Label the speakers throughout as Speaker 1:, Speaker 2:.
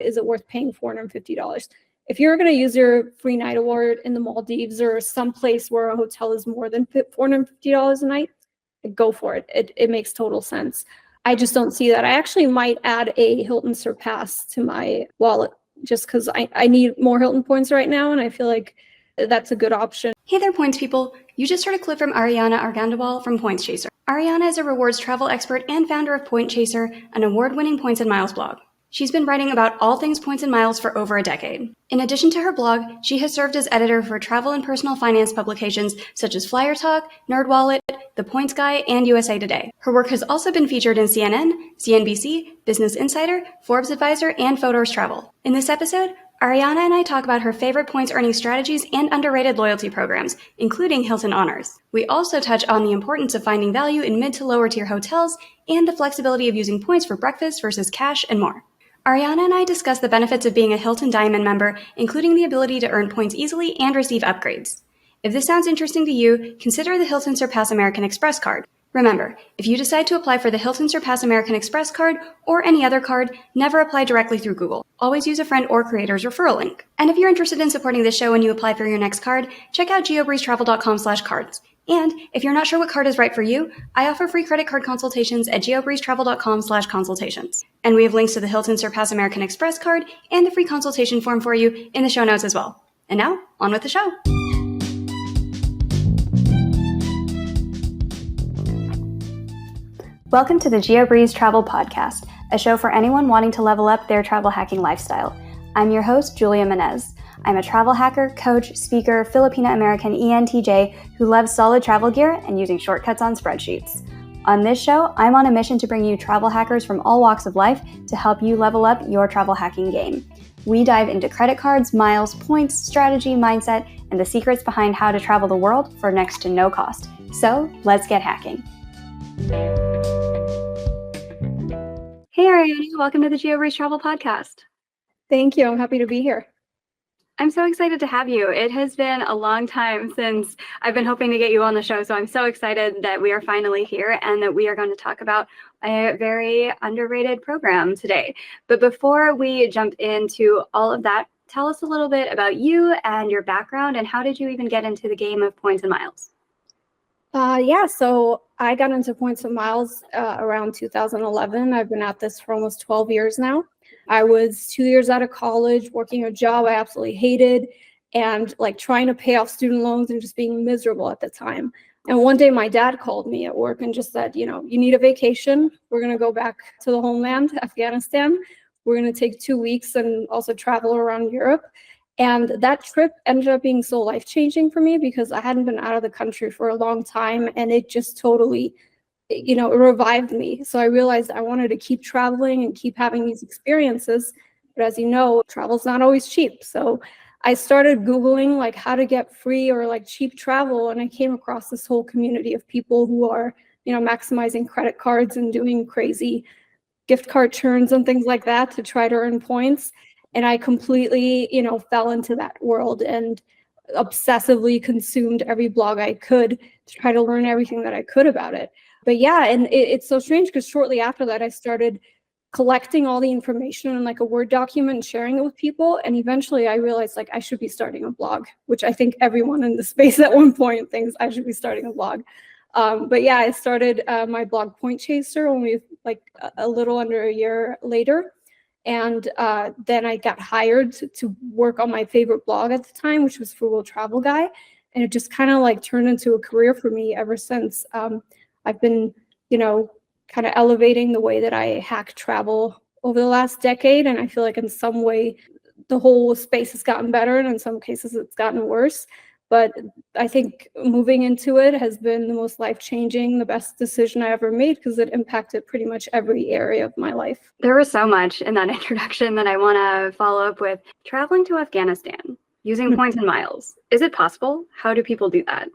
Speaker 1: is it worth paying $450? If you're going to use your free night award in the Maldives or someplace where a hotel is more than $450 a night, go for it. It makes total sense. I just don't see that. I actually might add a Hilton Surpass to my wallet just because I need more Hilton points right now, and I feel like that's a good option.
Speaker 2: Hey there, points people. You just heard a clip from Ariana Arghandewal from Pointchaser. Ariana is a rewards travel expert and founder of Pointchaser, an award-winning points and miles blog. She's been writing about all things points and miles for over a decade. In addition to her blog, she has served as editor for travel and personal finance publications such as FlyerTalk, NerdWallet, The Points Guy, and USA Today. Her work has also been featured in CNN, CNBC, Business Insider, Forbes Advisor, and Fodor's Travel. In this episode, Ariana and I talk about her favorite points earning strategies and underrated loyalty programs, including Hilton Honors. We also touch on the importance of finding value in mid to lower tier hotels and the flexibility of using points for breakfast versus cash and more. Ariana and I discuss the benefits of being a Hilton Diamond member, including the ability to earn points easily and receive upgrades. If this sounds interesting to you, consider the Hilton Surpass American Express card. Remember, if you decide to apply for the Hilton Surpass American Express card or any other card, never apply directly through Google. Always use a friend or creator's referral link. And if you're interested in supporting this show when you apply for your next card, check out geobreezetravel.com/cards. And if you're not sure what card is right for you, I offer free credit card consultations at geobreezetravel.com/consultations. And we have links to the Hilton Surpass American Express card and the free consultation form for you in the show notes as well. And now, on with the show. Welcome to the Geobreeze Travel Podcast, a show for anyone wanting to level up their travel hacking lifestyle. I'm your host, Julia Menez. I'm a travel hacker, coach, speaker, Filipina-American ENTJ who loves solid travel gear and using shortcuts on spreadsheets. On this show, I'm on a mission to bring you travel hackers from all walks of life to help you level up your travel hacking game. We dive into credit cards, miles, points, strategy, mindset, and the secrets behind how to travel the world for next to no cost. So let's get hacking. Hey Ariana, welcome to the Geobreeze Travel Podcast.
Speaker 1: Thank you. I'm happy to be here.
Speaker 2: I'm so excited to have you. It has been a long time since I've been hoping to get you on the show, so I'm so excited that we are finally here and that we are going to talk about a very underrated program today. But before we jump into all of that, tell us a little bit about you and your background and how did you even get into the game of points and miles?
Speaker 1: So I got into points and miles around 2011. I've been at this for almost 12 years now. I was 2 years out of college, working a job I absolutely hated and like trying to pay off student loans and just being miserable at the time. And one day my dad called me at work and just said, you need a vacation. We're going to go back to the homeland, Afghanistan. We're going to take 2 weeks and also travel around Europe. And that trip ended up being so life-changing for me because I hadn't been out of the country for a long time, and it just totally, it revived me. So I realized I wanted to keep traveling and keep having these experiences. But as you know, travel's not always cheap. So I started Googling like how to get free or like cheap travel, and I came across this whole community of people who are, maximizing credit cards and doing crazy gift card churns and things like that to try to earn points. And I completely, fell into that world and obsessively consumed every blog I could to try to learn everything that I could about it. But yeah, and it's so strange because shortly after that, I started collecting all the information in like a Word document and sharing it with people. And eventually I realized like I should be starting a blog, which I think everyone in the space at one point thinks I should be starting a blog. But yeah, I started my blog Pointchaser only like a little under a year later. And then I got hired to work on my favorite blog at the time, which was Frugal Travel Guy. And it just kind of like turned into a career for me ever since. I've been, kind of elevating the way that I hack travel over the last decade. And I feel like in some way, the whole space has gotten better. And in some cases, it's gotten worse. But I think moving into it has been the most life-changing, the best decision I ever made because it impacted pretty much every area of my life.
Speaker 2: There was so much in that introduction that I want to follow up with. Traveling to Afghanistan, using points and miles. Is it possible? How do people do that?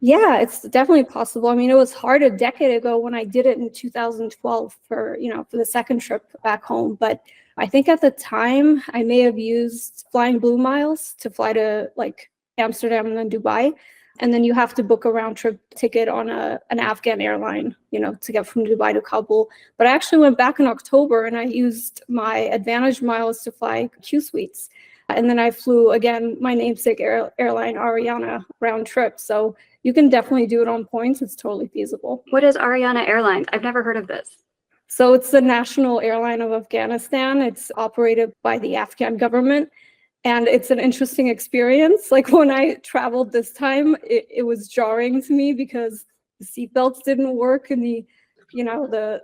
Speaker 1: Yeah, it's definitely possible. I mean, it was hard a decade ago when I did it in 2012 for the second trip back home. But I think at the time I may have used Flying Blue miles to fly to like Amsterdam and then Dubai. And then you have to book a round trip ticket on an Afghan airline, to get from Dubai to Kabul. But I actually went back in October and I used my Advantage miles to fly Q Suites. And then I flew, again, my namesake airline, Ariana, round trip. So you can definitely do it on points. It's totally feasible.
Speaker 2: What is Ariana Airlines? I've never heard of this.
Speaker 1: So it's the national airline of Afghanistan. It's operated by the Afghan government. And it's an interesting experience. Like when I traveled this time, it was jarring to me because the seatbelts didn't work and the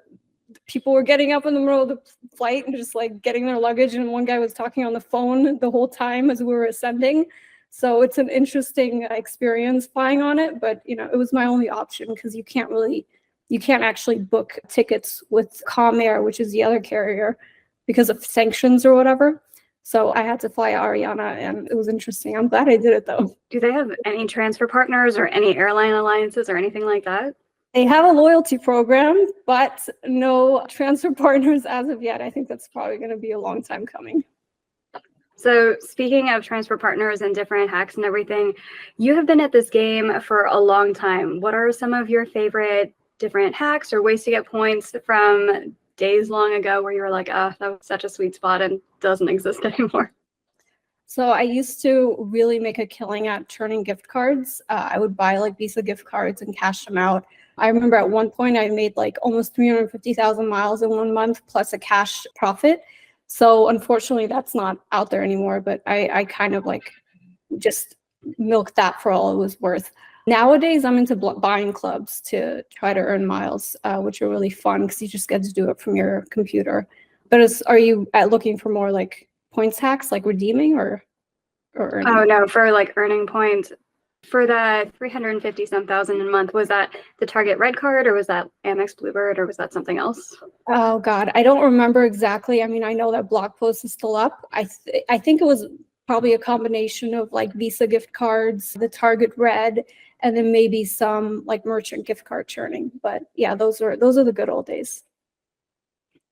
Speaker 1: people were getting up in the middle of the flight and just like getting their luggage. And one guy was talking on the phone the whole time as we were ascending. So it's an interesting experience flying on it. But, it was my only option because you can't actually book tickets with Comair, which is the other carrier, because of sanctions or whatever. So I had to fly Ariana and it was interesting. I'm glad I did it though.
Speaker 2: Do they have any transfer partners or any airline alliances or anything like that?
Speaker 1: They have a loyalty program, but no transfer partners as of yet. I think that's probably going to be a long time coming.
Speaker 2: So speaking of transfer partners and different hacks and everything, you have been at this game for a long time. What are some of your favorite different hacks or ways to get points from days long ago where you were like, that was such a sweet spot and doesn't exist anymore?
Speaker 1: So I used to really make a killing at turning gift cards. I would buy like Visa gift cards and cash them out. I remember at one point I made like almost 350,000 miles in 1 month plus a cash profit. So unfortunately that's not out there anymore, but I kind of like just milked that for all it was worth. Nowadays, I'm into buying clubs to try to earn miles, which are really fun because you just get to do it from your computer. But are you looking for more like points hacks, like redeeming or earning?
Speaker 2: Oh no, for like earning points. For that 350-some thousand a month, was that the Target Red Card or was that Amex Bluebird or was that something else?
Speaker 1: Oh God, I don't remember exactly. I mean, I know that blog post is still up. I think it was probably a combination of like Visa gift cards, the Target Red, and then maybe some like merchant gift card churning. But yeah, those are the good old days.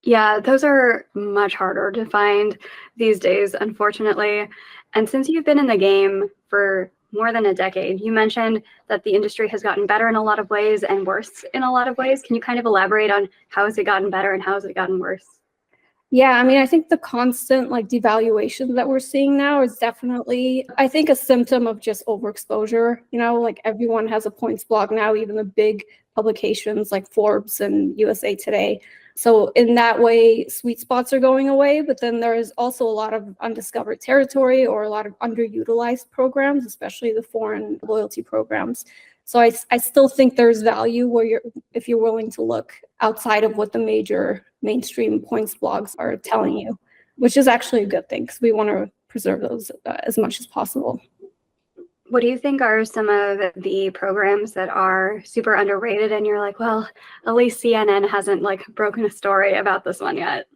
Speaker 2: Yeah, those are much harder to find these days, unfortunately. And since you've been in the game for more than a decade, you mentioned that the industry has gotten better in a lot of ways and worse in a lot of ways. Can you kind of elaborate on how has it gotten better and how has it gotten worse?
Speaker 1: Yeah, I mean, I think the constant like devaluation that we're seeing now is definitely, I think, a symptom of just overexposure. Like everyone has a points blog now, even the big publications like Forbes and USA Today. So in that way, sweet spots are going away, but then there is also a lot of undiscovered territory or a lot of underutilized programs, especially the foreign loyalty programs. So I still think there's value if you're willing to look outside of what the major mainstream points blogs are telling you, which is actually a good thing because we want to preserve those as much as possible.
Speaker 2: What do you think are some of the programs that are super underrated and you're like, well, at least CNN hasn't like broken a story about this one yet?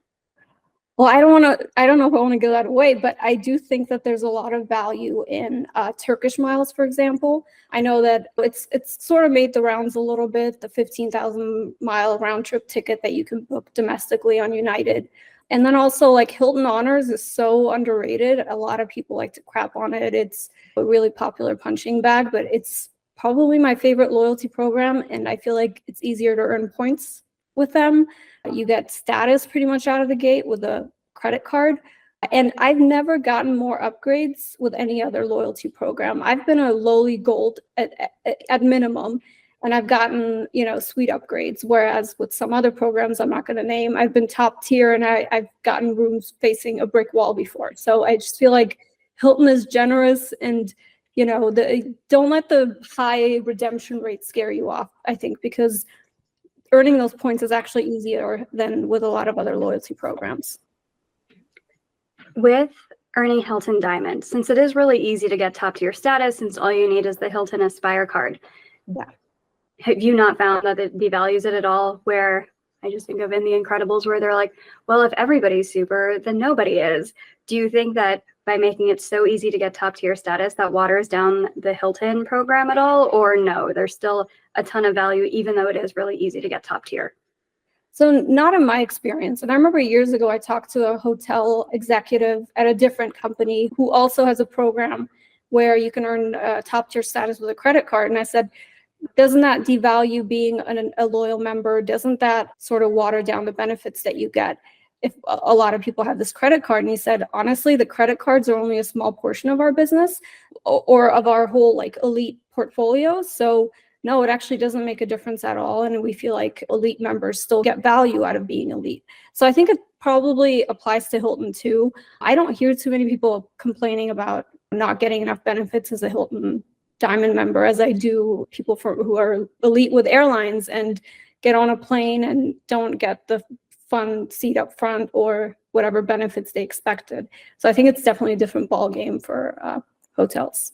Speaker 1: Well, I don't know if I want to give that away, but I do think that there's a lot of value in Turkish miles, for example. I know that it's sort of made the rounds a little bit, the 15,000 mile round trip ticket that you can book domestically on United. And then also like Hilton Honors is so underrated. A lot of people like to crap on it. It's a really popular punching bag, but it's probably my favorite loyalty program. And I feel like it's easier to earn points with them. You get status pretty much out of the gate with a credit card. And I've never gotten more upgrades with any other loyalty program. I've been a lowly gold at minimum, and I've gotten, sweet upgrades. Whereas with some other programs I'm not going to name, I've been top tier and I've gotten rooms facing a brick wall before. So I just feel like Hilton is generous and, don't let the high redemption rate scare you off, I think, because earning those points is actually easier than with a lot of other loyalty programs.
Speaker 2: With earning Hilton Diamond, since it is really easy to get top tier status, since all you need is the Hilton Aspire card, have you not found that it devalues it at all? Where I just think of in The Incredibles where they're like, well, if everybody's super, then nobody is. Do you think that by making it so easy to get top tier status, that waters down the Hilton program at all? Or no, there's still a ton of value, even though it is really easy to get top tier?
Speaker 1: So not in my experience. And I remember years ago, I talked to a hotel executive at a different company who also has a program where you can earn top tier status with a credit card. And I said, doesn't that devalue being a loyal member? Doesn't that sort of water down the benefits that you get if a lot of people have this credit card? And he said, honestly, the credit cards are only a small portion of our business or of our whole like elite portfolio. So no, it actually doesn't make a difference at all. And we feel like elite members still get value out of being elite. So I think it probably applies to Hilton too. I don't hear too many people complaining about not getting enough benefits as a Hilton Diamond member as I do people who are elite with airlines and get on a plane and don't get the fun seat up front or whatever benefits they expected. So I think it's definitely a different ball game for hotels.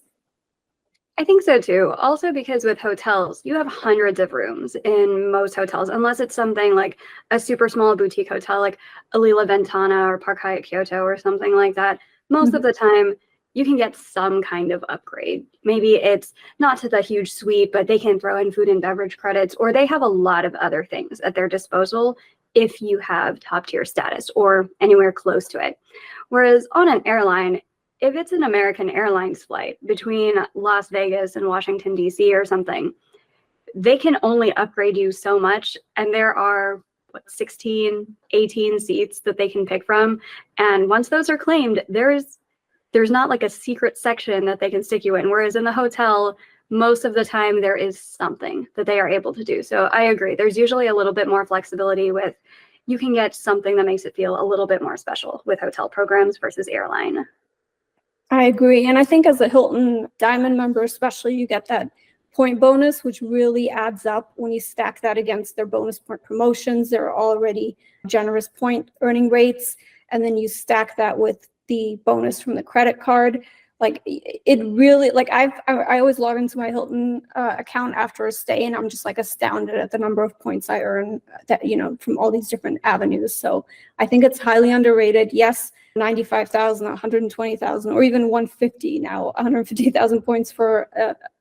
Speaker 3: I think so too. Also because with hotels, you have hundreds of rooms in most hotels, unless it's something like a super small boutique hotel like Alila Ventana or Park Hyatt Kyoto or something like that. Most of the time, you can get some kind of upgrade. Maybe it's not to the huge suite, but they can throw in food and beverage credits, or they have a lot of other things at their disposal if you have top tier status or anywhere close to it. Whereas on an airline, if it's an American Airlines flight between Las Vegas and Washington, D.C. or something, they can only upgrade you so much. And there are 16, 18 seats that they can pick from. And once those are claimed, there's not like a secret section that they can stick you in. Whereas in the hotel, most of the time there is something that they are able to do. So I agree. There's usually a little bit more flexibility with, you can get something that makes it feel a little bit more special with hotel programs versus airline.
Speaker 1: I agree. And I think as a Hilton Diamond member, especially, you get that point bonus, which really adds up when you stack that against their bonus point promotions. There are already generous point earning rates. And then you stack that with the bonus from the credit card. Like it really, like I always log into my Hilton account after a stay, and I'm just like astounded at the number of points I earn that, from all these different avenues. So I think it's highly underrated. Yes, 95,000, 120,000, or even 150 now, 150,000 points for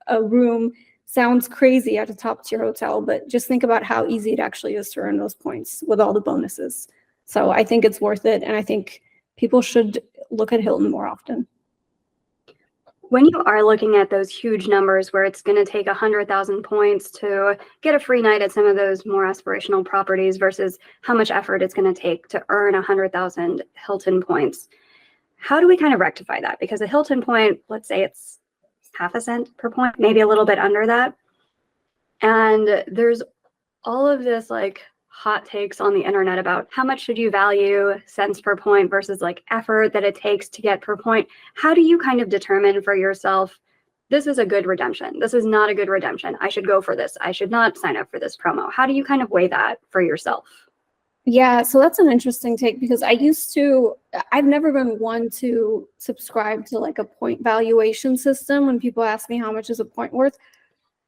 Speaker 1: a room sounds crazy at a top tier hotel, but just think about how easy it actually is to earn those points with all the bonuses. So I think it's worth it. And I think people should look at Hilton more often.
Speaker 3: When you are looking at those huge numbers where it's going to take 100,000 points to get a free night at some of those more aspirational properties versus how much effort it's going to take to earn 100,000 Hilton points, how do we kind of rectify that? Because a Hilton point, let's say it's half a cent per point, maybe a little bit under that. And there's all of this like hot takes on the internet about how much should you value cents per point versus like effort that it takes to get per point. How do you kind of determine for yourself, this is a good redemption, this is not a good redemption, I should go for this, I should not sign up for this promo? How do you kind of weigh that for yourself?
Speaker 1: Yeah, so that's an interesting take, because I've never been one to subscribe to like a point valuation system. When people ask me how much is a point worth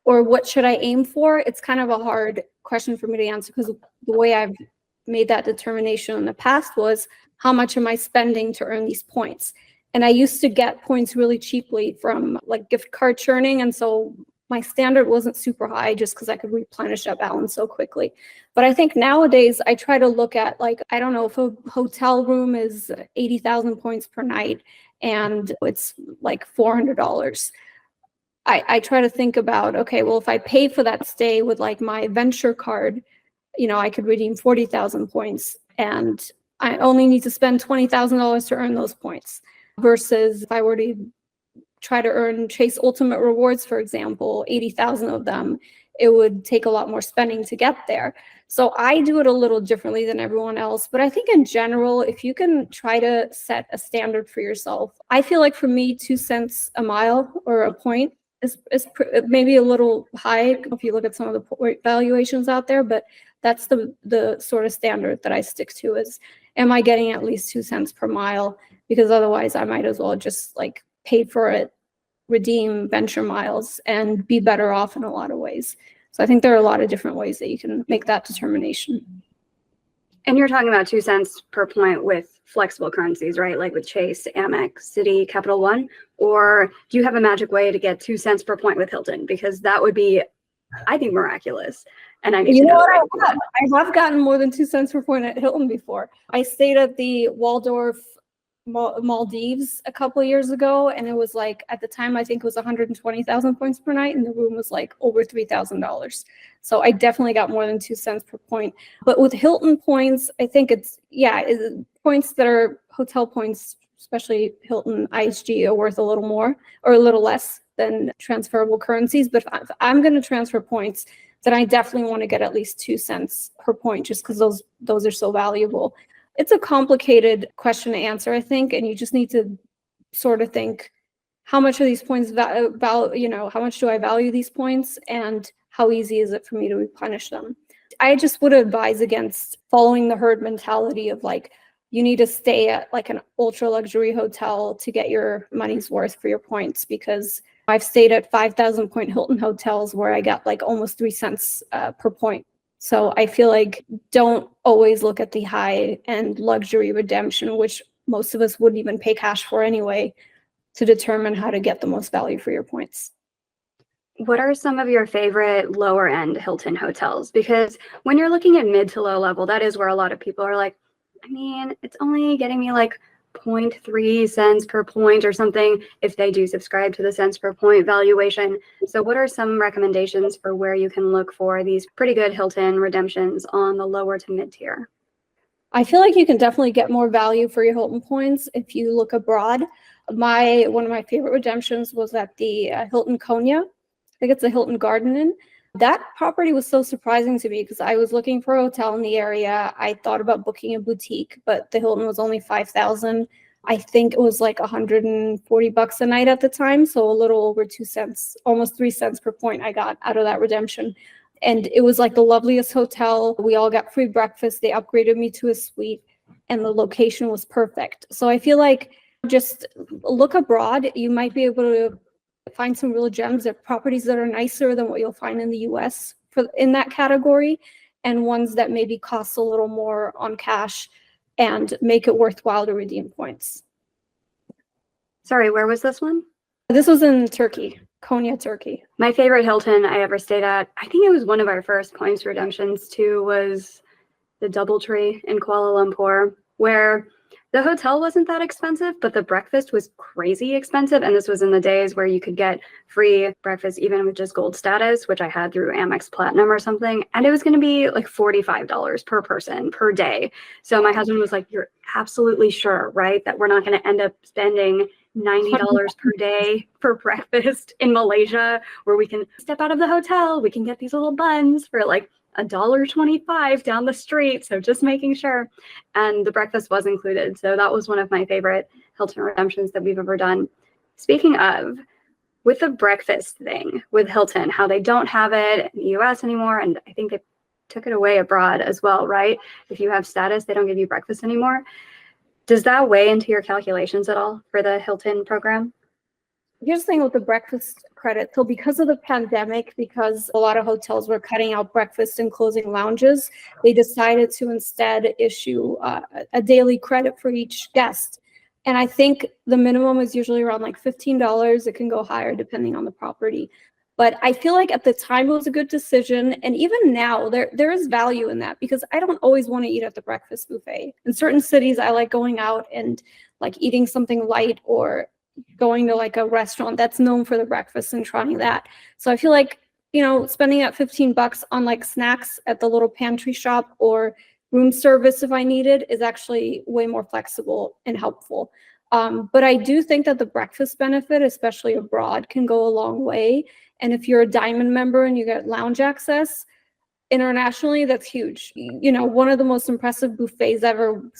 Speaker 1: or what should I aim for, it's kind of a hard question for me to answer, because the way I've made that determination in the past was, how much am I spending to earn these points? And I used to get points really cheaply from like gift card churning. And so my standard wasn't super high just because I could replenish that balance so quickly. But I think nowadays I try to look at, like, I don't know, if a hotel room is 80,000 points per night and it's like $400. I try to think about, okay, well, if I pay for that stay with like my venture card, I could redeem 40,000 points and I only need to spend $20,000 to earn those points. Versus if I were to try to earn Chase Ultimate Rewards, for example, 80,000 of them, it would take a lot more spending to get there. So I do it a little differently than everyone else. But I think in general, if you can try to set a standard for yourself, I feel like for me, 2 cents a mile or a point is maybe a little high if you look at some of the valuations out there, but that's the sort of standard that I stick to is, am I getting at least 2 cents per mile? Because otherwise I might as well just like pay for it, redeem venture miles, and be better off in a lot of ways. So I think there are a lot of different ways that you can make that determination.
Speaker 3: And you're talking about 2 cents per point with flexible currencies, right? Like with Chase, Amex, Citi, Capital One? Or do you have a magic way to get 2 cents per point with Hilton? Because that would be, I think, miraculous. And I need to know
Speaker 1: what, I have gotten more than 2 cents per point at Hilton before. I stayed at the Waldorf Maldives a couple of years ago, and it was like, at the time, I think it was 120,000 points per night, and the room was like over $3,000. So I definitely got more than 2 cents per point. But with Hilton points, I think points that are hotel points, especially Hilton IHG, are worth a little more or a little less than transferable currencies. But if I'm going to transfer points, then I definitely want to get at least 2 cents per point, just because those are so valuable. It's a complicated question to answer, I think, and you just need to sort of think, how much are these points how much do I value these points, and how easy is it for me to replenish them? I just would advise against following the herd mentality of like, you need to stay at like an ultra luxury hotel to get your money's worth for your points, because I've stayed at 5,000 point Hilton hotels where I got like almost 3 cents per point. So I feel like don't always look at the high-end luxury redemption, which most of us wouldn't even pay cash for anyway, to determine how to get the most value for your points.
Speaker 3: What are some of your favorite lower end Hilton hotels? Because when you're looking at mid to low level, that is where a lot of people are like, I mean, it's only getting me like 0.3 cents per point or something if they do subscribe to the cents per point valuation. So what are some recommendations for where you can look for these pretty good Hilton redemptions on the lower to mid tier?
Speaker 1: I feel like you can definitely get more value for your Hilton points if you look abroad. One of my favorite redemptions was at the Hilton Konya. I think it's the Hilton Garden Inn. That property was so surprising to me because I was looking for a hotel in the area. I thought about booking a boutique, but the Hilton was only 5,000. I think it was like $140 a night at the time, so a little over 2 cents, almost 3 cents per point I got out of that redemption. And it was like the loveliest hotel. We all got free breakfast. They upgraded me to a suite, and the location was perfect. So I feel like just look abroad. You might be able to find some real gems of properties that are nicer than what you'll find in the US in that category, and ones that maybe cost a little more on cash and make it worthwhile to redeem points.
Speaker 3: Sorry, where was this one?
Speaker 1: This was in Turkey, Konya, Turkey.
Speaker 3: My favorite Hilton I ever stayed at, I think it was one of our first points redemptions too, was the DoubleTree in Kuala Lumpur, where the hotel wasn't that expensive, but the breakfast was crazy expensive. And this was in the days where you could get free breakfast even with just gold status, which I had through Amex Platinum or something. And it was going to be like $45 per person per day. So my husband was like, you're absolutely sure, right, that we're not going to end up spending $90 per day for breakfast in Malaysia, where we can step out of the hotel, we can get these little buns for like $1.25 down the street. So just making sure. And the breakfast was included. So that was one of my favorite Hilton redemptions that we've ever done. Speaking of, with the breakfast thing with Hilton, how they don't have it in the US anymore, and I think they took it away abroad as well, right? If you have status, they don't give you breakfast anymore. Does that weigh into your calculations at all for the Hilton program?
Speaker 1: Here's the thing with the breakfast credit. So because of the pandemic, because a lot of hotels were cutting out breakfast and closing lounges, they decided to instead issue a daily credit for each guest. And I think the minimum is usually around like $15. It can go higher depending on the property. But I feel like at the time it was a good decision. And even now there is value in that, because I don't always want to eat at the breakfast buffet. In certain cities, I like going out and like eating something light, or going to like a restaurant that's known for the breakfast and trying that. So I feel like, spending that $15 on like snacks at the little pantry shop or room service if I need it is actually way more flexible and helpful. But I do think that the breakfast benefit, especially abroad, can go a long way. And if you're a Diamond member and you get lounge access internationally, that's huge. One of the most impressive buffets I've ever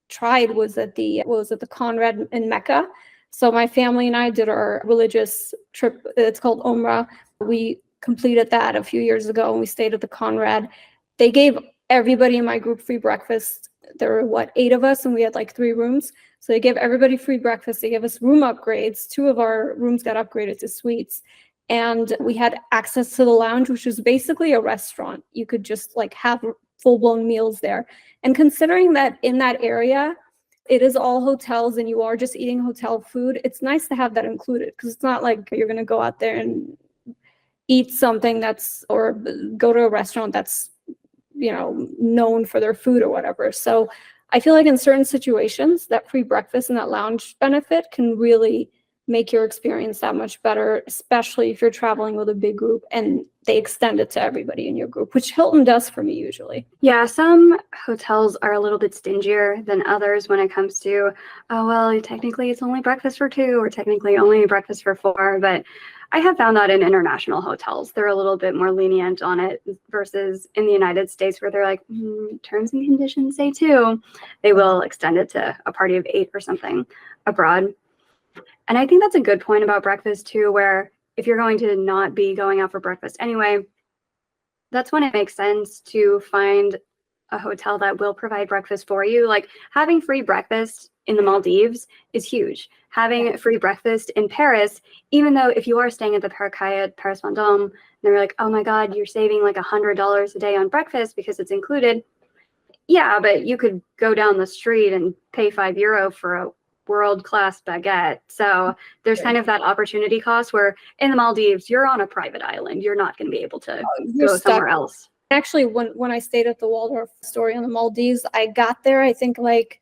Speaker 1: tried was at the Conrad in Mecca. So my family and I did our religious trip. It's called Umrah. We completed that a few years ago, and we stayed at the Conrad. They gave everybody in my group free breakfast. There were 8 of us, and we had like 3 rooms. So they gave everybody free breakfast. They gave us room upgrades. 2 of our rooms got upgraded to suites. And we had access to the lounge, which was basically a restaurant. You could just like have full-blown meals there. And considering that in that area, it is all hotels and you are just eating hotel food, it's nice to have that included, because it's not like you're going to go out there and eat something or go to a restaurant that's, known for their food or whatever. So I feel like in certain situations, that free breakfast and that lounge benefit can really make your experience that much better, especially if you're traveling with a big group and they extend it to everybody in your group, which Hilton does for me usually.
Speaker 3: Yeah, some hotels are a little bit stingier than others when it comes to, oh, well, technically it's only breakfast for 2 or technically only breakfast for 4. But I have found that in international hotels, they're a little bit more lenient on it versus in the United States where they're like, terms and conditions say 2. They will extend it to a party of 8 or something abroad. And I think that's a good point about breakfast too, where if you're going to not be going out for breakfast anyway, that's when it makes sense to find a hotel that will provide breakfast for you. Like having free breakfast in the Maldives is huge. Having free breakfast in Paris, even though if you are staying at the Parc Hyatt Paris Vendôme, and they're like, oh my God, you're saving like $100 a day on breakfast because it's included. Yeah, but you could go down the street and pay €5 for a world-class baguette. So there's kind of that opportunity cost where in the Maldives, you're on a private island. You're not going to be able to go somewhere else.
Speaker 1: Actually, when I stayed at the Waldorf Astoria in the Maldives, I got there, I think like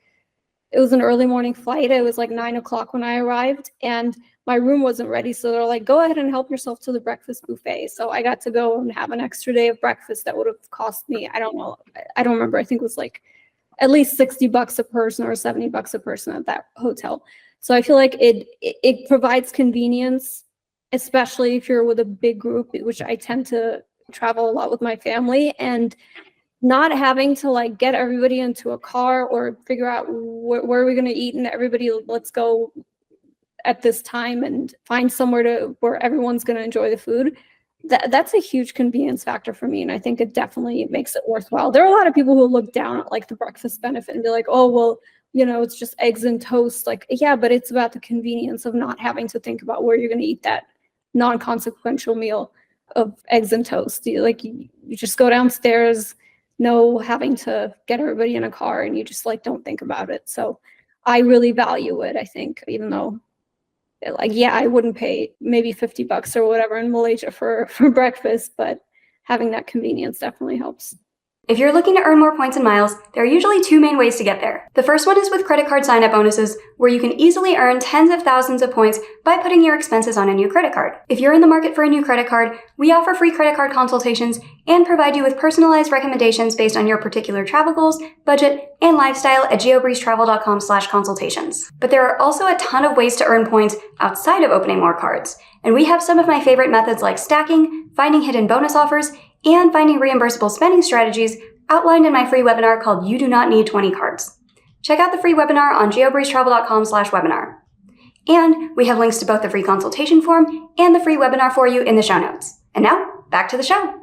Speaker 1: it was an early morning flight. It was like 9 o'clock when I arrived and my room wasn't ready. So they're like, go ahead and help yourself to the breakfast buffet. So I got to go and have an extra day of breakfast that would have cost me, I don't know, I don't remember. I think it was like at least $60 a person or $70 a person at that hotel. So I feel like it provides convenience, especially if you're with a big group, which I tend to travel a lot with my family, and not having to like get everybody into a car or figure out where are we going to eat and everybody let's go at this time and find somewhere where everyone's going to enjoy the food. That's a huge convenience factor for me, and I think it definitely makes it worthwhile. There are a lot of people who look down at like the breakfast benefit and be like, oh, well, you know, it's just eggs and toast. Like, yeah, but it's about the convenience of not having to think about where you're going to eat that non-consequential meal of eggs and toast. You just go downstairs, no having to get everybody in a car, and you just like don't think about it. So I really value it, I think, even though like, yeah, I wouldn't pay maybe $50 or whatever in Malaysia for breakfast, but having that convenience definitely helps.
Speaker 2: If you're looking to earn more points and miles, there are usually 2 main ways to get there. The first one is with credit card sign-up bonuses, where you can easily earn tens of thousands of points by putting your expenses on a new credit card. If you're in the market for a new credit card, we offer free credit card consultations and provide you with personalized recommendations based on your particular travel goals, budget, and lifestyle at geobreezetravel.com/consultations. But there are also a ton of ways to earn points outside of opening more cards, and we have some of my favorite methods like stacking, finding hidden bonus offers, and finding reimbursable spending strategies outlined in my free webinar called You Do Not Need 20 Cards. Check out the free webinar on geobreezetravel.com/webinar. And we have links to both the free consultation form and the free webinar for you in the show notes. And now, back to the show.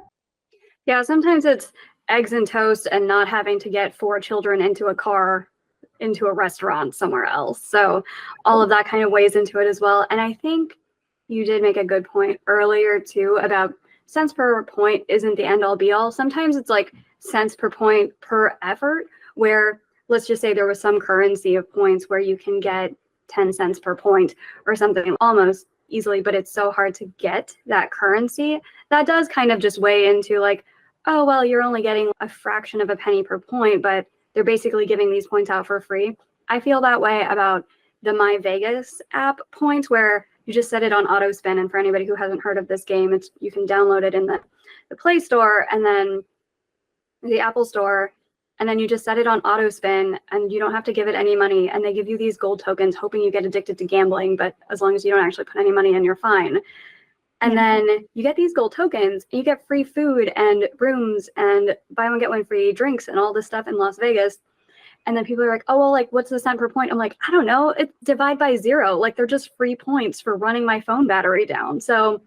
Speaker 3: Yeah, sometimes it's eggs and toast and not having to get 4 children into a car, into a restaurant somewhere else. So all of that kind of weighs into it as well. And I think you did make a good point earlier too about cents per point isn't the end all be all. Sometimes it's like cents per point per effort, where let's just say there was some currency of points where you can get 10 cents per point or something almost easily, but it's so hard to get that currency. That does kind of just weigh into like, oh, well, you're only getting a fraction of a penny per point, but they're basically giving these points out for free. I feel that way about the My Vegas app points, where you just set it on auto spin. And for anybody who hasn't heard of this game, you can download it in the Play Store and then the Apple Store, and then you just set it on auto spin and you don't have to give it any money. And they give you these gold tokens, hoping you get addicted to gambling. But as long as you don't actually put any money in, you're fine. And then you get these gold tokens and you get free food and rooms and buy one, get one free drinks and all this stuff in Las Vegas. And then people are like, oh, well, like, what's the cent per point? I'm like, I don't know. It's divide by 0. Like, they're just free points for running my phone battery down. So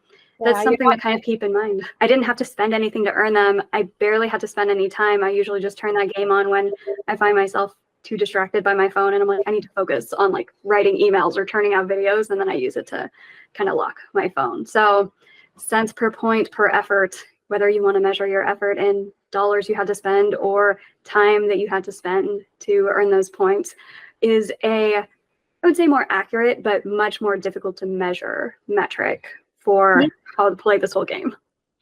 Speaker 3: that's something to kind of keep in mind. I didn't have to spend anything to earn them. I barely had to spend any time. I usually just turn that game on when I find myself too distracted by my phone. And I'm like, I need to focus on like writing emails or turning out videos. And then I use it to kind of lock my phone. So cents per point per effort, whether you want to measure your effort in dollars you had to spend or time that you had to spend to earn those points, is I would say more accurate, but much more difficult to measure metric for how to play this whole game.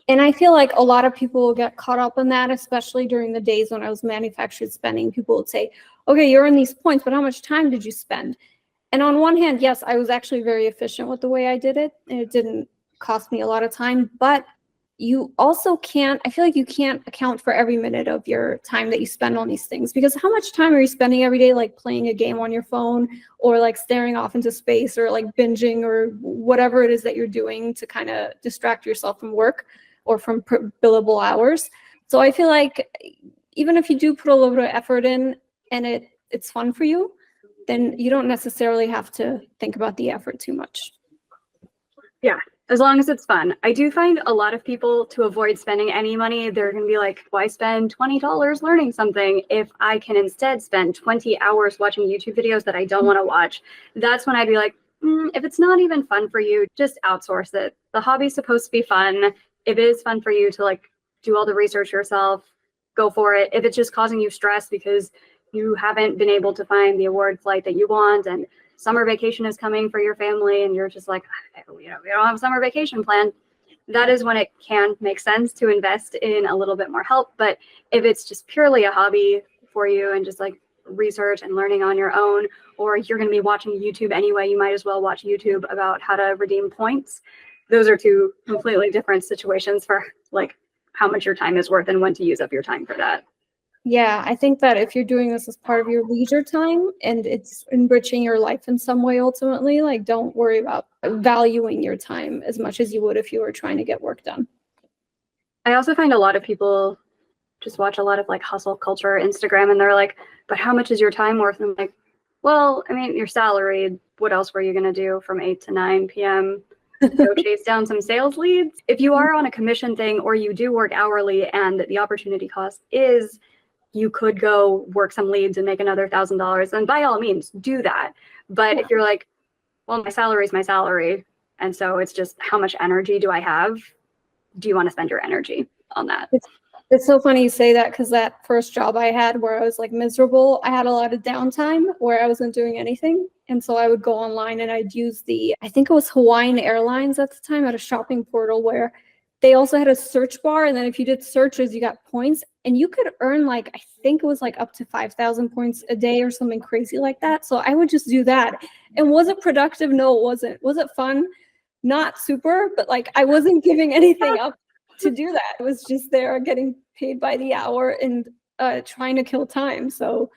Speaker 1: And I feel like a lot of people will get caught up in that, especially during the days when I was manufactured spending. People would say, okay, you earned these points, but how much time did you spend? And on one hand, yes, I was actually very efficient with the way I did it, and it didn't cost me a lot of time, but you also can't, I feel like you can't account for every minute of your time that you spend on these things, because how much time are you spending every day, like playing a game on your phone, or like staring off into space, or like binging, or whatever it is that you're doing to kind of distract yourself from work or from billable hours. So I feel like even if you do put a little bit of effort in and it's fun for you, then you don't necessarily have to think about the effort too much.
Speaker 3: Yeah, as long as it's fun. I do find a lot of people, to avoid spending any money, they're going to be like, why spend $20 learning something if I can instead spend 20 hours watching YouTube videos that I don't want to watch? That's when I'd be like, if it's not even fun for you, just outsource it. The hobby's supposed to be fun. If it is fun for you to like do all the research yourself, go for it. If it's just causing you stress because you haven't been able to find the award flight that you want, and summer vacation is coming for your family, and you're just like, we don't have a summer vacation plan, that is when it can make sense to invest in a little bit more help. But if it's just purely a hobby for you and just like research and learning on your own, or you're going to be watching YouTube anyway, you might as well watch YouTube about how to redeem points. Those are two completely different situations for like how much your time is worth and when to use up your time for that.
Speaker 1: Yeah, I think that if you're doing this as part of your leisure time and it's enriching your life in some way, ultimately, like don't worry about valuing your time as much as you would if you were trying to get work done.
Speaker 3: I also find a lot of people just watch a lot of like hustle culture Instagram, and they're like, but how much is your time worth? And I'm like, well, I mean, you're salaried. What else were you going to do from 8 to 9 p.m.? Go chase down some sales leads? If you are on a commission thing, or you do work hourly and the opportunity cost is you could go work some leads and make another $1,000, then by all means do that. But if you're like, well, my salary is my salary, and so it's just how much energy do I have? Do you want to spend your energy on that?
Speaker 1: It's so funny you say that, because that first job I had where I was like miserable, I had a lot of downtime where I wasn't doing anything. And so I would go online and I'd use I think it was Hawaiian Airlines at the time, at a shopping portal where they also had a search bar. And then if you did searches, you got points, and you could earn like, I think it was like up to 5,000 points a day or something crazy like that. So I would just do that. And was it productive? No, it wasn't. Was it fun? Not super, but like I wasn't giving anything up to do that. It was just there getting paid by the hour and trying to kill time. So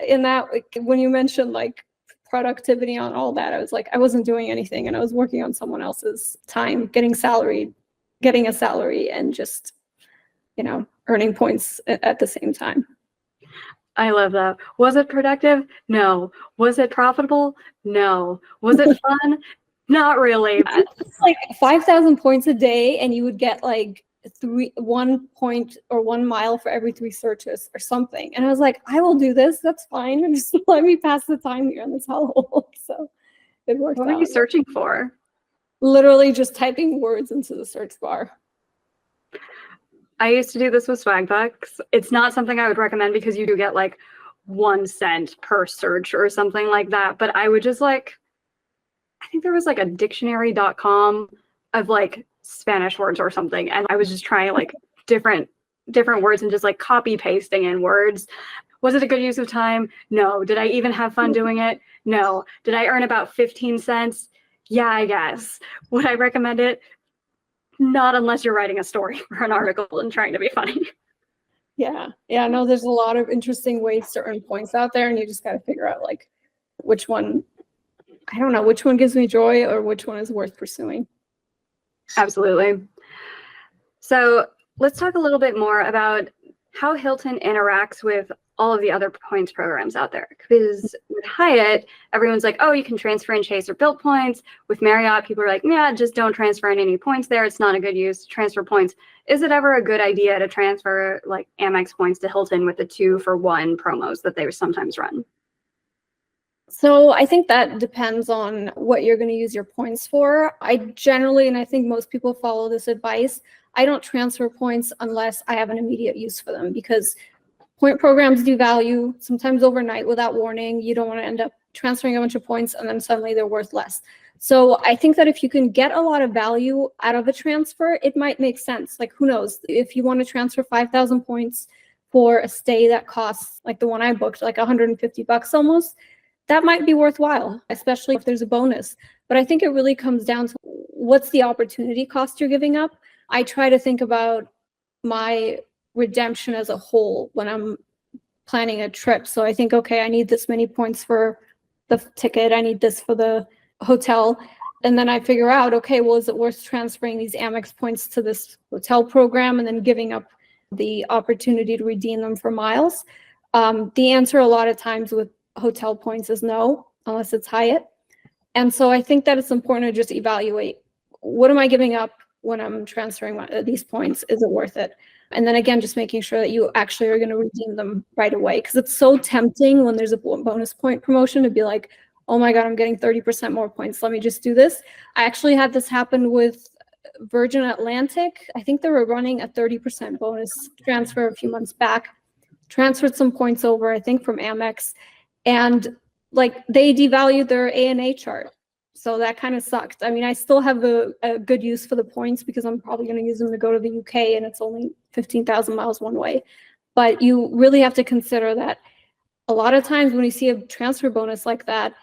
Speaker 1: in that, when you mentioned like productivity on all that, I was like, I wasn't doing anything, and I was working on someone else's time, getting a salary, and just, earning points at the same time.
Speaker 3: I love that. Was it productive? No. Was it profitable? No. Was it fun? Not really.
Speaker 1: It's like 5,000 points a day, and you would get like 1 point or 1 mile for every 3 searches or something. And I was like, I will do this. That's fine. And just let me pass the time here on this hellhole. So it worked out.
Speaker 3: What are you searching for?
Speaker 1: Literally just typing words into the search bar.
Speaker 3: I used to do this with Swagbucks. It's not something I would recommend because you do get like 1 cent per search or something like that. But I would just like, I think there was like a dictionary.com of like Spanish words or something. And I was just trying like different words and just like copy pasting in words. Was it a good use of time? No. Did I even have fun doing it? No. Did I earn about 15 cents? Yeah, I guess. Would I recommend it? Not unless you're writing a story or an article and trying to be funny.
Speaker 1: Yeah. No, there's a lot of interesting ways to earn points out there, and you just got to figure out like which one gives me joy or which one is worth pursuing.
Speaker 3: Absolutely. So let's talk a little bit more about how Hilton interacts with all of the other points programs out there. Because with Hyatt, everyone's like, oh, you can transfer in Chase or Bilt points. With Marriott, people are like, yeah, just don't transfer in any points there. It's not a good use to transfer points. Is it ever a good idea to transfer like Amex points to Hilton with the 2-for-1 promos that they sometimes run?
Speaker 1: So I think that depends on what you're going to use your points for. I generally, and I think most people follow this advice, I don't transfer points unless I have an immediate use for them, because point programs devalue sometimes overnight without warning. You don't want to end up transferring a bunch of points and then suddenly they're worth less. So I think that if you can get a lot of value out of a transfer, it might make sense. Like, who knows? If you want to transfer 5,000 points for a stay that costs, like the one I booked, like $150 almost, that might be worthwhile, especially if there's a bonus. But I think it really comes down to what's the opportunity cost you're giving up. I try to think about my redemption as a whole when I'm planning a trip. So I think, okay, I need this many points for the ticket. I need this for the hotel. And then I figure out, okay, well, is it worth transferring these Amex points to this hotel program and then giving up the opportunity to redeem them for miles? The answer a lot of times with hotel points is no, unless it's Hyatt. And so I think that it's important to just evaluate, what am I giving up when I'm transferring these points? Is it worth it? And then again, just making sure that you actually are going to redeem them right away. Because it's so tempting when there's a bonus point promotion to be like, oh my God, I'm getting 30% more points. Let me just do this. I actually had this happen with Virgin Atlantic. I think they were running a 30% bonus transfer a few months back. Transferred some points over, I think from Amex. And like they devalued their ANA chart. So that kind of sucked. I mean, I still have a good use for the points because I'm probably going to use them to go to the UK and it's only 15,000 miles one way. But you really have to consider that a lot of times when you see a transfer bonus like that,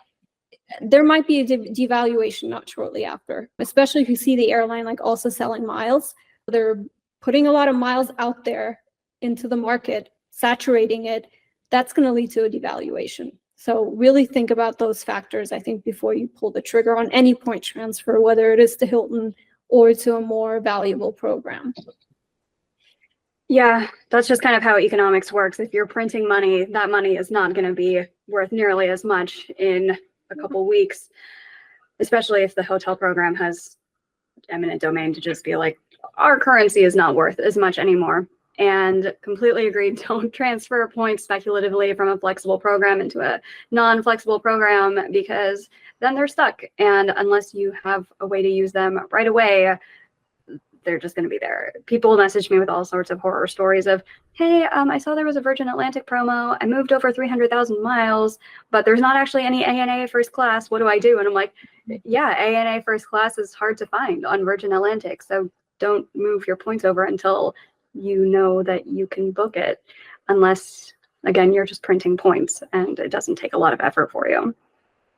Speaker 1: there might be a devaluation not shortly after, especially if you see the airline like also selling miles. They're putting a lot of miles out there into the market, saturating it. That's going to lead to a devaluation. So really think about those factors, I think, before you pull the trigger on any point transfer, whether it is to Hilton or to a more valuable program.
Speaker 3: Yeah, that's just kind of how economics works. If you're printing money, that money is not going to be worth nearly as much in a couple weeks, especially if the hotel program has eminent domain to just be like, our currency is not worth as much anymore. And completely agreed, don't transfer points speculatively from a flexible program into a non-flexible program because then they're stuck. And unless you have a way to use them right away, they're just going to be there. People message me with all sorts of horror stories of, hey, I saw there was a Virgin Atlantic promo. I moved over 300,000 miles, but there's not actually any ANA first class. What do I do? And I'm like, yeah, ANA first class is hard to find on Virgin Atlantic. So don't move your points over until you know that you can book it, unless, again, you're just printing points and it doesn't take a lot of effort for you.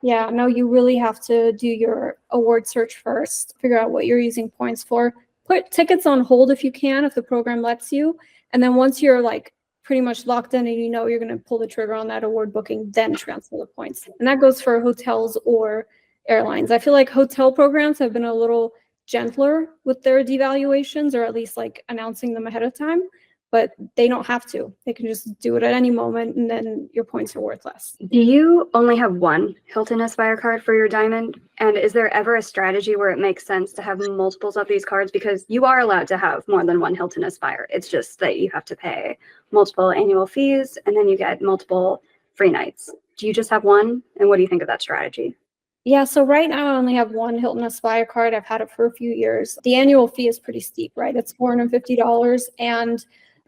Speaker 1: Yeah, no, you really have to do your award search first, figure out what you're using points for. Put tickets on hold if you can, if the program lets you. And then once you're like pretty much locked in and you know you're going to pull the trigger on that award booking, then transfer the points. And that goes for hotels or airlines. I feel like hotel programs have been a little gentler with their devaluations, or at least like announcing them ahead of time, but they don't have to. They can just do it at any moment and then your points are worth less.
Speaker 3: Do you only have one Hilton Aspire card for your diamond? And is there ever a strategy where it makes sense to have multiples of these cards? Because you are allowed to have more than one Hilton Aspire. It's just that you have to pay multiple annual fees and then you get multiple free nights. Do you just have one? And what do you think of that strategy?
Speaker 1: Yeah, so right now I only have one Hilton Aspire card. I've had it for a few years. The annual fee is pretty steep, right? It's $450, and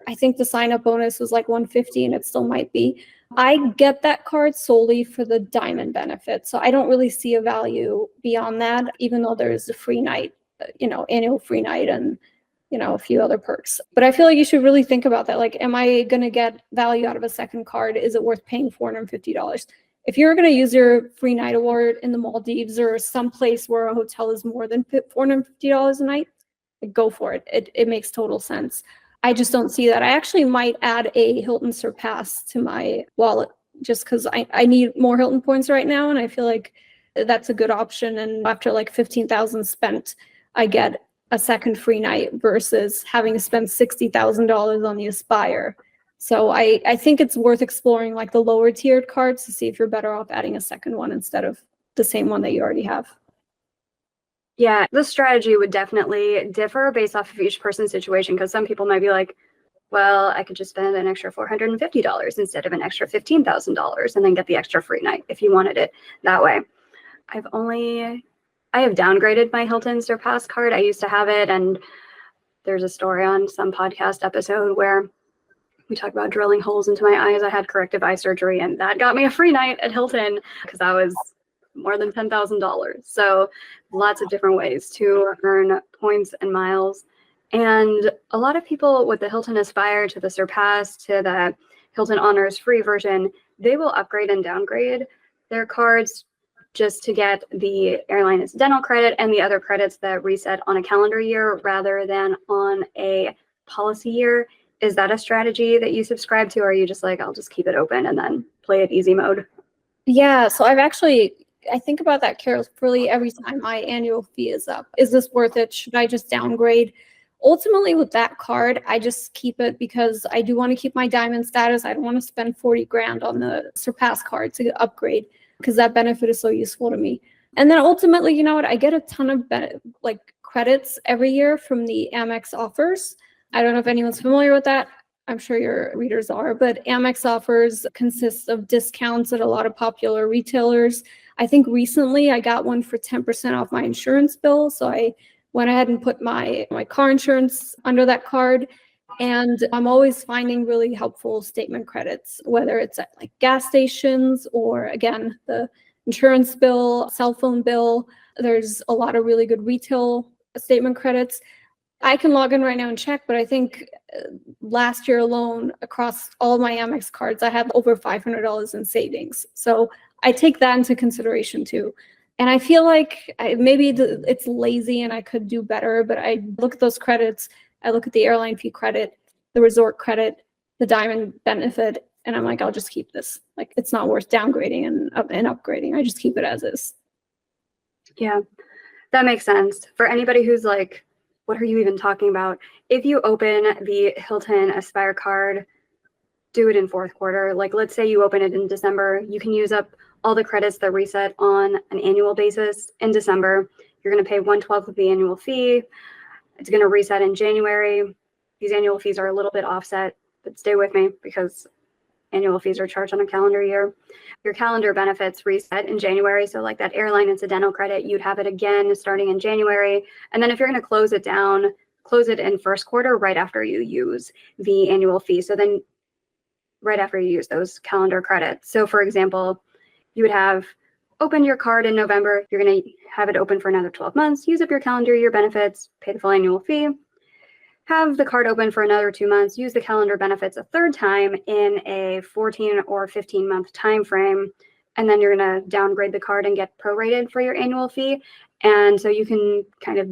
Speaker 1: I think the sign-up bonus was like $150, and it still might be. I get that card solely for the diamond benefit, so I don't really see a value beyond that, even though there's a free night, annual free night and, a few other perks. But I feel like you should really think about that. Like, am I going to get value out of a second card? Is it worth paying $450? If you're going to use your free night award in the Maldives or someplace where a hotel is more than $450 a night, go for it. It makes total sense. I just don't see that. I actually might add a Hilton Surpass to my wallet just because I need more Hilton points right now. And I feel like that's a good option. And after like 15,000 spent, I get a second free night versus having to spend $60,000 on the Aspire. So I think it's worth exploring like the lower tiered cards to see if you're better off adding a second one instead of the same one that you already have.
Speaker 3: Yeah, the strategy would definitely differ based off of each person's situation, because some people might be like, well, I could just spend an extra $450 instead of an extra $15,000 and then get the extra free night if you wanted it that way. I have downgraded my Hilton Surpass card. I used to have it, and there's a story on some podcast episode where we talk about drilling holes into my eyes. I had corrective eye surgery, and that got me a free night at Hilton because that was more than $10,000. So lots of different ways to earn points and miles. And a lot of people with the Hilton Aspire to the Surpass to the Hilton Honors free version, they will upgrade and downgrade their cards just to get the airline incidental credit and the other credits that reset on a calendar year rather than on a policy year. Is that a strategy that you subscribe to, or are you just like, I'll just keep it open and then play it easy mode?
Speaker 1: Yeah, so I think about that carefully every time my annual fee is up. Is this worth it? Should I just downgrade? Ultimately, with that card, I just keep it because I do want to keep my diamond status. I don't want to spend 40 grand on the Surpass card to upgrade because that benefit is so useful to me. And then ultimately, you know what? I get a ton of credits every year from the Amex offers. I don't know if anyone's familiar with that. I'm sure your readers are, but Amex offers consist of discounts at a lot of popular retailers. I think recently I got one for 10% off my insurance bill. So I went ahead and put my car insurance under that card. And I'm always finding really helpful statement credits, whether it's at like gas stations or again, the insurance bill, cell phone bill. There's a lot of really good retail statement credits. I can log in right now and check, but I think last year alone, across all my Amex cards, I had over $500 in savings. So I take that into consideration too. And I feel like maybe it's lazy and I could do better, but I look at those credits. I look at the airline fee credit, the resort credit, the diamond benefit, and I'm like, I'll just keep this. Like, it's not worth downgrading and upgrading. I just keep it as is.
Speaker 3: Yeah, that makes sense. For anybody who's like, what are you even talking about? If you open the Hilton Aspire card, do it in fourth quarter. Like, let's say you open it in December, you can use up all the credits that reset on an annual basis in December. You're going to pay 1/12 of the annual fee. It's going to reset in January. These annual fees are a little bit offset, but stay with me because annual fees are charged on a calendar year. Your calendar benefits reset in January. So like that airline incidental credit, you'd have it again starting in January. And then if you're going to close it down, close it in first quarter right after you use the annual fee. So then right after you use those calendar credits. So for example, you would have opened your card in November. You're going to have it open for another 12 months, use up your calendar year benefits, pay the full annual fee, have the card open for another 2 months, use the calendar benefits a third time in a 14 or 15 month time frame, and then you're going to downgrade the card and get prorated for your annual fee. And so you can kind of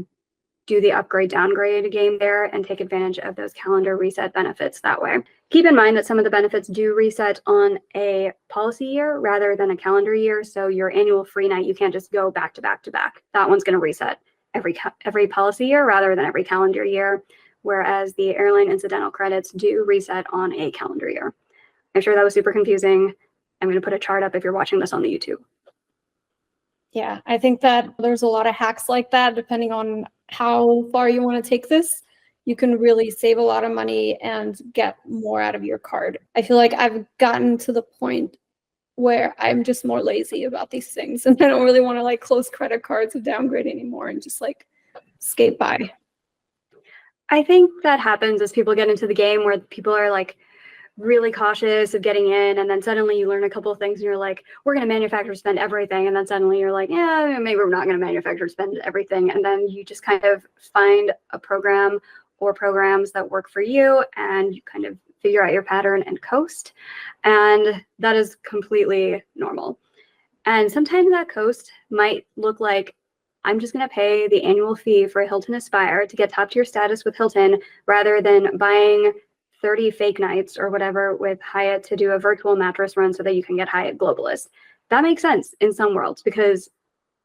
Speaker 3: do the upgrade downgrade game there and take advantage of those calendar reset benefits that way. Keep in mind that some of the benefits do reset on a policy year rather than a calendar year. So your annual free night, you can't just go back to back to back. That one's going to reset every policy year rather than every calendar year, whereas the airline incidental credits do reset on a calendar year. I'm sure that was super confusing. I'm going to put a chart up if you're watching this on the YouTube.
Speaker 1: Yeah, I think that there's a lot of hacks like that, depending on how far you want to take this. You can really save a lot of money and get more out of your card. I feel like I've gotten to the point where I'm just more lazy about these things. And I don't really want to like close credit cards or downgrade anymore and just like skate by.
Speaker 3: I think that happens as people get into the game where people are like really cautious of getting in, and then suddenly you learn a couple of things and you're like, we're going to manufacture spend everything, and then suddenly you're like, yeah, maybe we're not going to manufacture spend everything, and then you just kind of find a program or programs that work for you and you kind of figure out your pattern and coast, and that is completely normal. And sometimes that coast might look like, I'm just going to pay the annual fee for a Hilton Aspire to get top tier status with Hilton rather than buying 30 fake nights or whatever with Hyatt to do a virtual mattress run so that you can get Hyatt Globalist. That makes sense in some worlds because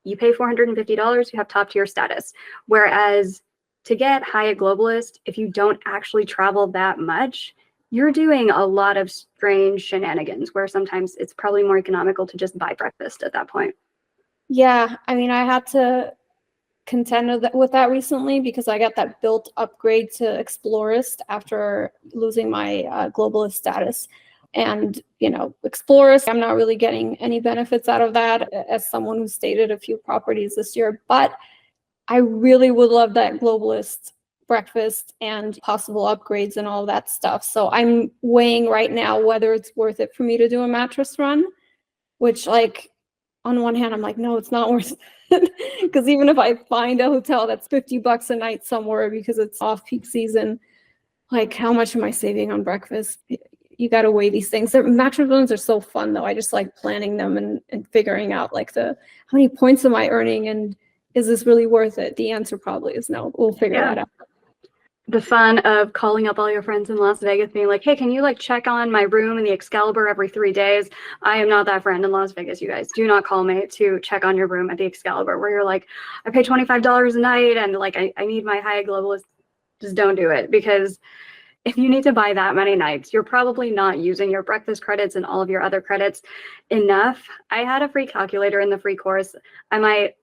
Speaker 3: you pay $450, you have top tier status. Whereas to get Hyatt Globalist, if you don't actually travel that much, you're doing a lot of strange shenanigans where sometimes it's probably more economical to just buy breakfast at that point.
Speaker 1: Yeah, I mean, I had to contend with that recently because I got that built upgrade to Explorist after losing my globalist status. And, you know, Explorist, I'm not really getting any benefits out of that as someone who stayed at a few properties this year. But I really would love that globalist breakfast and possible upgrades and all that stuff. So I'm weighing right now whether it's worth it for me to do a mattress run, which like, on one hand, I'm like, no, it's not worth it. Because even if I find a hotel that's $50 a night somewhere because it's off-peak season, like how much am I saving on breakfast? You got to weigh these things. Mattress runs are so fun though. I just like planning them and figuring out like how many points am I earning and is this really worth it? The answer probably is no. We'll figure that out.
Speaker 3: The fun of calling up all your friends in Las Vegas being like, hey, can you like check on my room in the Excalibur every 3 days? I am not that friend in Las Vegas, you guys. Do not call me to check on your room at the Excalibur where you're like, I pay $25 a night and like I need my Hyatt Globalist. Just don't do it, because if you need to buy that many nights, you're probably not using your breakfast credits and all of your other credits enough. I had a free calculator in the free course. I might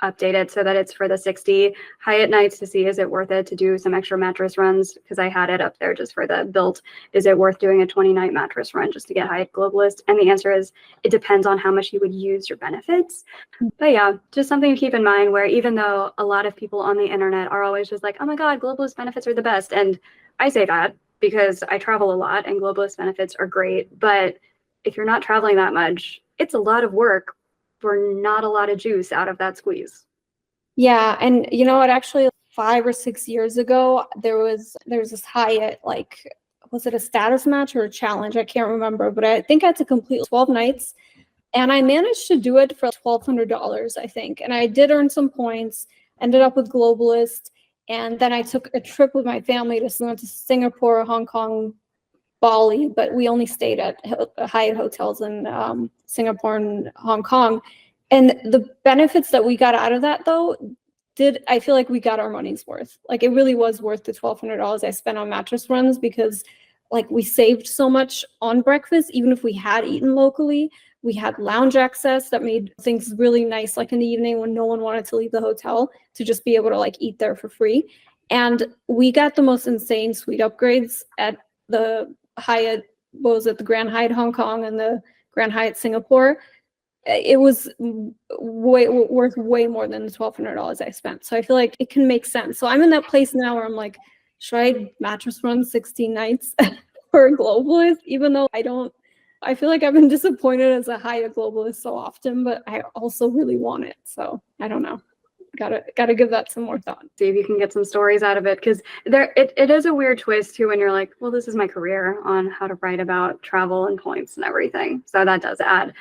Speaker 3: update it so that it's for the 60 Hyatt nights to see, is it worth it to do some extra mattress runs? Because I had it up there just for the built. Is it worth doing a 20-night mattress run just to get Hyatt Globalist? And the answer is it depends on how much you would use your benefits. But yeah, just something to keep in mind, where even though a lot of people on the internet are always just like, oh my God, Globalist benefits are the best. And I say that because I travel a lot and Globalist benefits are great. But if you're not traveling that much, it's a lot of work for not a lot of juice out of that squeeze.
Speaker 1: Yeah, and you know what? Actually, 5 or 6 years ago, there was this Hyatt, like, was it a status match or a challenge? I can't remember, but I think I had to complete 12 nights, and I managed to do it for $1,200, I think. And I did earn some points. Ended up with Globalist, and then I took a trip with my family to Singapore, Hong Kong, Bali, but we only stayed at Hyatt hotels in Singapore and Hong Kong. And the benefits that we got out of that, though, I feel like we got our money's worth. Like it really was worth the $1,200 I spent on mattress runs, because like we saved so much on breakfast. Even if we had eaten locally, we had lounge access that made things really nice, like in the evening when no one wanted to leave the hotel, to just be able to like eat there for free. And we got the most insane suite upgrades at the Hyatt, the Grand Hyatt Hong Kong and the Grand Hyatt Singapore. It was worth way more than the $1,200 I spent. So I feel like it can make sense. So I'm in that place now where I'm like, should I mattress run 16 nights for a Globalist? Even though I feel like I've been disappointed as a Hyatt Globalist so often, but I also really want it. So I don't know. Gotta give that some more thought.
Speaker 3: See if you can get some stories out of it, because it is a weird twist too when you're like, well, this is my career on how to write about travel and points and everything. So that does add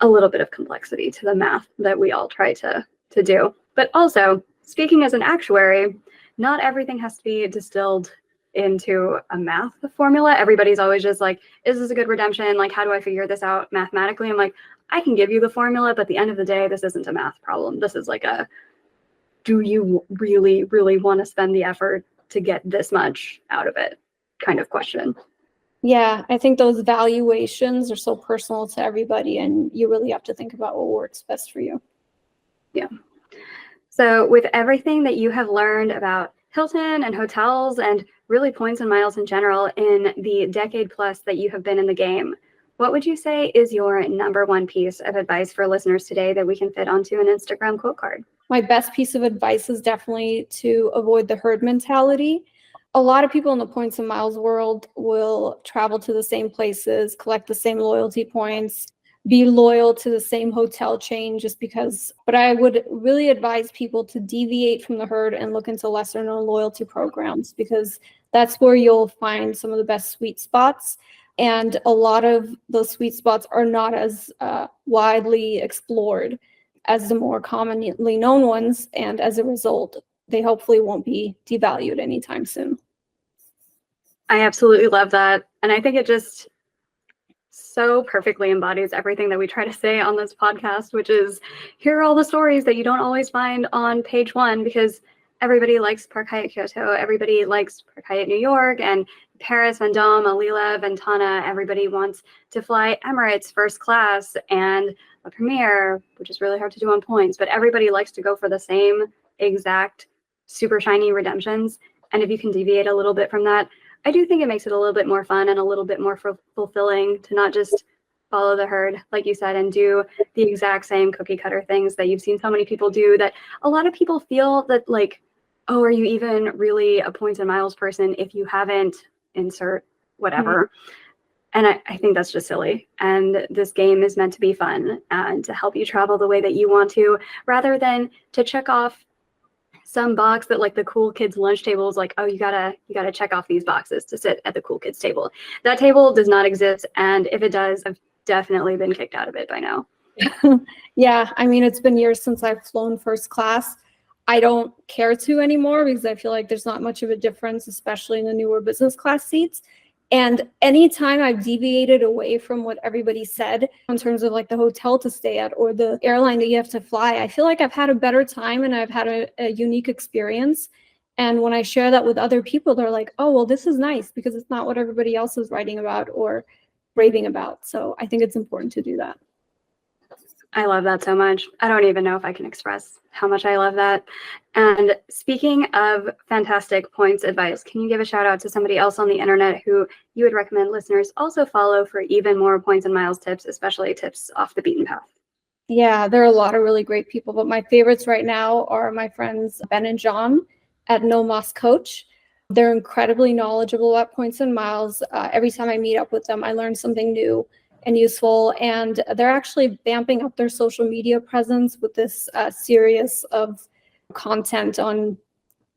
Speaker 3: a little bit of complexity to the math that we all try to do. But also, speaking as an actuary, not everything has to be distilled into a math formula. Everybody's always just like, is this a good redemption? Like, how do I figure this out mathematically? I'm like, I can give you the formula, but at the end of the day, this isn't a math problem. This is like do you really, really want to spend the effort to get this much out of it kind of question.
Speaker 1: Yeah, I think those valuations are so personal to everybody, and you really have to think about what works best for you.
Speaker 3: Yeah. So with everything that you have learned about Hilton and hotels and really points and miles in general in the decade plus that you have been in the game, what would you say is your number one piece of advice for listeners today that we can fit onto an Instagram quote card?
Speaker 1: My best piece of advice is definitely to avoid the herd mentality. A lot of people in the points and miles world will travel to the same places, collect the same loyalty points, be loyal to the same hotel chain just because. But I would really advise people to deviate from the herd and look into lesser known loyalty programs, because that's where you'll find some of the best sweet spots. And a lot of those sweet spots are not as widely explored as the more commonly known ones. And as a result, they hopefully won't be devalued anytime soon.
Speaker 3: I absolutely love that. And I think it just so perfectly embodies everything that we try to say on this podcast, which is here are all the stories that you don't always find on page one, because everybody likes Park Hyatt Kyoto, everybody likes Park Hyatt New York, and Paris, Vendôme, Alila, Ventana. Everybody wants to fly Emirates first class and a Premier, which is really hard to do on points, but everybody likes to go for the same exact super shiny redemptions. And if you can deviate a little bit from that, I do think it makes it a little bit more fun and a little bit more fulfilling to not just follow the herd, like you said, and do the exact same cookie cutter things that you've seen so many people do, that a lot of people feel that like, oh, are you even really a points and miles person if you haven't insert whatever? And I think that's just silly. And this game is meant to be fun and to help you travel the way that you want to, rather than to check off some box that like the cool kids lunch table is like, oh, you gotta check off these boxes to sit at the cool kids table. That table does not exist. And if it does, I've definitely been kicked out of it by now.
Speaker 1: Yeah, I mean, it's been years since I've flown first class. I don't care to anymore because I feel like there's not much of a difference, especially in the newer business class seats. And anytime I've deviated away from what everybody said in terms of like the hotel to stay at or the airline that you have to fly, I feel like I've had a better time and I've had a unique experience. And when I share that with other people, they're like, oh, well, this is nice because it's not what everybody else is writing about or raving about. So I think it's important to do that.
Speaker 3: I love that so much. I don't even know if I can express how much I love that. And speaking of fantastic points advice, can you give a shout out to somebody else on the internet who you would recommend listeners also follow for even more points and miles tips, especially tips off the beaten path?
Speaker 1: Yeah, there are a lot of really great people, but my favorites right now are my friends Ben and John at No Moss Coach. They're incredibly knowledgeable about points and miles. Every time I meet up with them, I learn something new and useful, and they're actually vamping up their social media presence with this series of content on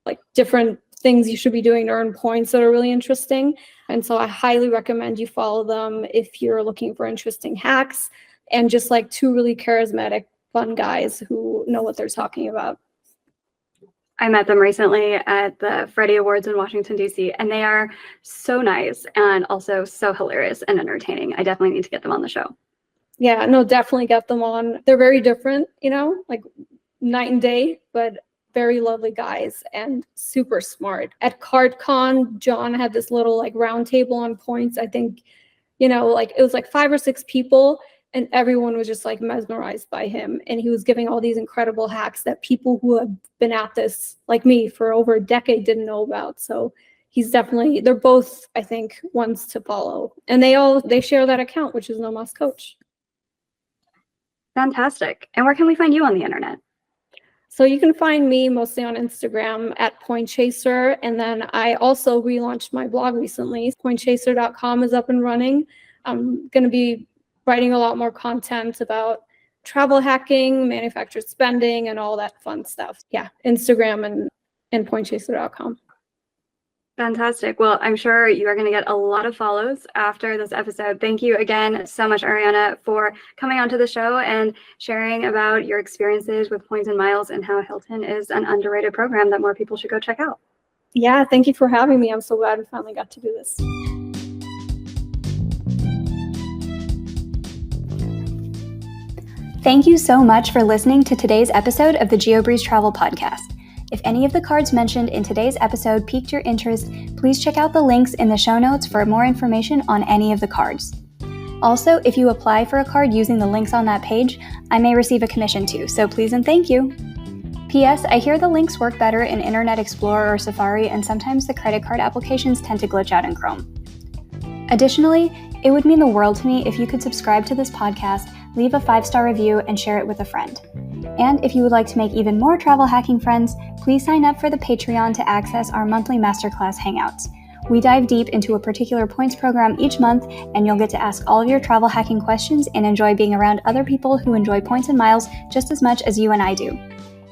Speaker 1: like different things you should be doing to earn points that are really interesting. And so I highly recommend you follow them if you're looking for interesting hacks and just like two really charismatic, fun guys who know what they're talking about.
Speaker 3: I met them recently at the Freddie Awards in Washington, D.C., and they are so nice and also so hilarious and entertaining. I definitely need to get them on the show.
Speaker 1: Yeah, no, definitely get them on. They're very different, like night and day, but very lovely guys and super smart. At CardCon, John had this little like round table on points. I think, like it was like 5 or 6 people. And everyone was just like mesmerized by him. And he was giving all these incredible hacks that people who have been at this, like me, for over a decade didn't know about. So they're both, I think, ones to follow. And they share that account, which is No Moss Coach.
Speaker 3: Fantastic. And where can we find you on the internet?
Speaker 1: So you can find me mostly on Instagram at Pointchaser. And then I also relaunched my blog recently. Pointchaser.com is up and running. I'm going to be writing a lot more content about travel hacking, manufactured spending, and all that fun stuff. Yeah, Instagram and Pointchaser.com.
Speaker 3: Fantastic. Well, I'm sure you are going to get a lot of follows after this episode. Thank you again so much, Ariana, for coming onto the show and sharing about your experiences with points and miles and how Hilton is an underrated program that more people should go check out.
Speaker 1: Yeah, thank you for having me. I'm so glad we finally got to do this.
Speaker 2: Thank you so much for listening to today's episode of the Geobreeze Travel Podcast. If any of the cards mentioned in today's episode piqued your interest, please check out the links in the show notes for more information on any of the cards. Also, if you apply for a card using the links on that page, I may receive a commission too, so please and thank you. P.S. I hear the links work better in Internet Explorer or Safari, and sometimes the credit card applications tend to glitch out in Chrome. Additionally, it would mean the world to me if you could subscribe to this podcast, leave a 5-star review, and share it with a friend. And if you would like to make even more travel hacking friends, please sign up for the Patreon to access our monthly masterclass hangouts. We dive deep into a particular points program each month, and you'll get to ask all of your travel hacking questions and enjoy being around other people who enjoy points and miles just as much as you and I do.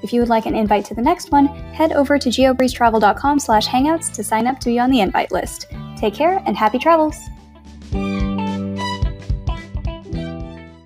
Speaker 2: If you would like an invite to the next one, head over to geobreezetravel.com/hangouts to sign up to be on the invite list. Take care and happy travels!